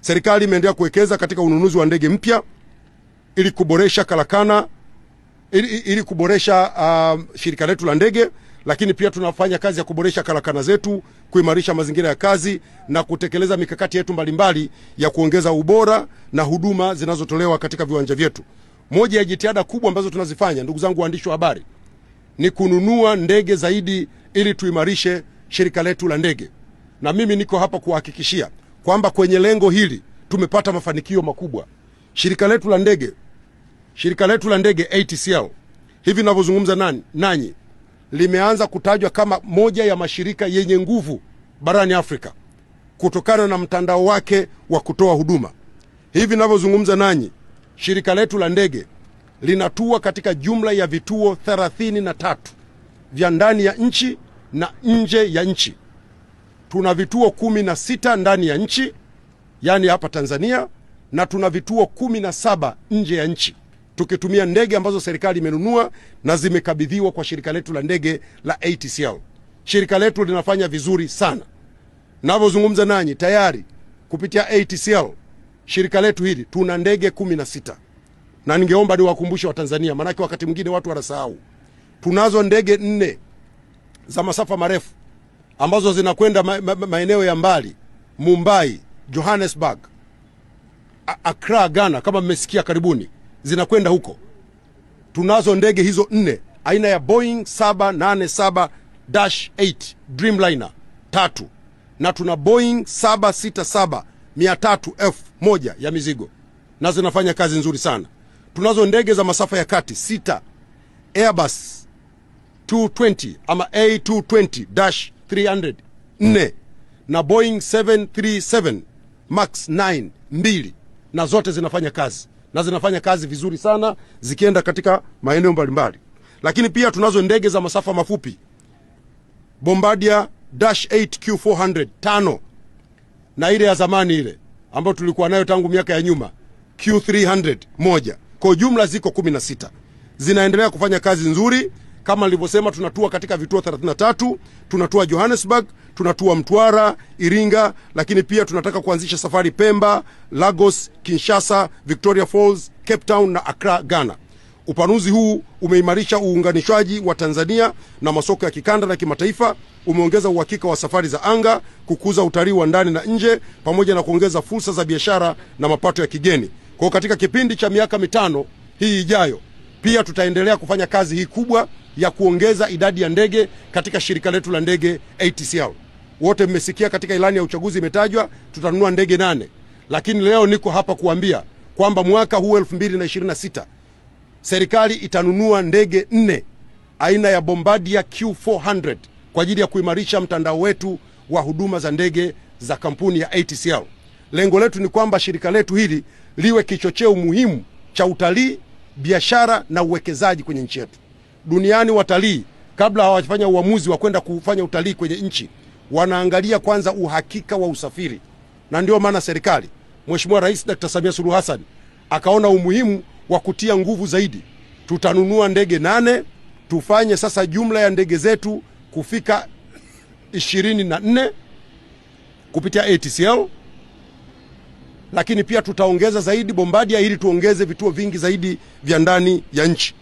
Serikali imeendelea kuwekeza katika ununuzi wa ndege mpya ili kuboresha karakana, ili kuboresha shirika letu la ndege, lakini pia tunafanya kazi ya kuboresha karakana zetu, kuimarisha mazingira ya kazi na kutekeleza mikakati yetu mbalimbali ya kuongeza ubora na huduma zinazotolewa katika viwanja vyetu. Moja ya jitihada kubwa ambazo tunazifanya, ndugu zangu waandishi wa habari, ni kununua ndege zaidi ili tuimarishe shirika letu la ndege. Na mimi niko hapa kuhakikishia kwamba kwenye lengo hili tumepata mafanikio makubwa. Shirika letu la ndege ATCL, hivi ninavyozungumza nanyi, limeanza kutajwa kama moja ya mashirika yenye nguvu barani Afrika kutokana na mtandao wake wa kutoa huduma. Hivi ninavyozungumza nanyi, shirika letu la ndege linatua katika jumla ya vituo 33 vya ndani ya nchi na nje ya nchi. Tuna vituo 16 ndani ya nchi, yani hapa Tanzania, na tuna vituo 17 nje ya nchi, tukitumia ndege ambazo serikali imenunua na zimekabidhiwa kwa shirika letu la ndege la ATCL. Shirika letu linafanya vizuri sana. Ninavyozungumza nanyi, tayari kupitia ATCL shirika letu hili tuna ndege 16. Na ningeomba niwakumbushe wa Tanzania, maana wakati mwingine watu wanasahau. Tunazo ndege 4 za masafa marefu ambazo zinakwenda maeneo ya mbali: Mumbai, Johannesburg, Accra, Ghana, kama mmesikia karibuni, zinakwenda huko. Tunazo ndege hizo 4 aina ya Boeing 787-8 Dreamliner 3, na tuna Boeing 767-300F1 ya mizigo, na zinafanya kazi nzuri sana. Tunazo ndege za masafa ya kati 6 Airbus 220 ama A220-300 4, na Boeing 737 Max 9 2, na zote zinafanya kazi, na zinafanya kazi vizuri sana zikienda katika maeneo mbalimbali. Lakini pia tunazo ndege za masafa mafupi Bombardier -8 Q400 5, na ile ya zamani ile ambayo tulikuwa nayo tangu miaka ya nyuma Q300 1. Kwa jumla ziko 16. Zinaendelea kufanya kazi nzuri. Kama nilivyosema, tunatua katika vituo 33, tunatua Johannesburg, tunatua Mtwara, Iringa, lakini pia tunataka kuanzisha safari Pemba, Lagos, Kinshasa, Victoria Falls, Cape Town na Accra, Ghana. Upanuzi huu umeimarisha uunganishwaji wa Tanzania na masoko ya kikanda na kimataifa, umeongeza uhakika wa safari za anga, kukuza utalii wa ndani na nje, pamoja na kuongeza fursa za biashara na mapato ya kigeni. Kwa katika kipindi cha miaka 5 hii ijayo, pia tutaendelea kufanya kazi hii kubwa ya kuongeza idadi ya ndege katika shirika letu la ndege ATCL. Wote mmesikia katika ilani ya uchaguzi imetajwa tutanunua ndege 8. Lakini leo niko hapa kuambia kwamba mwaka huu 2026 serikali itanunua ndege 4 aina ya Bombardier Q400 kwa ajili ya kuimarisha mtandao wetu wa huduma za ndege za kampuni ya ATCL. Lengo letu ni kwamba shirika letu hili liwe kichocheo muhimu cha utalii, biashara na uwekezaji kwenye nchi yetu. Duniani watalii kabla hawajafanya uamuzi wa kwenda kufanya utalii kwenye nchi, wanaangalia kwanza uhakika wa usafiri. Na ndio maana serikali, Mheshimiwa Rais Dr. Samia Suluhu Hassan akaona umuhimu wa kutia nguvu zaidi. Tutanunua ndege 8, tufanye sasa jumla ya ndege zetu kufika 24 kupitia ATCL. Lakini pia tutaongeza zaidi Bombardier ili tuongeze vituo vingi zaidi vya ndani ya nchi.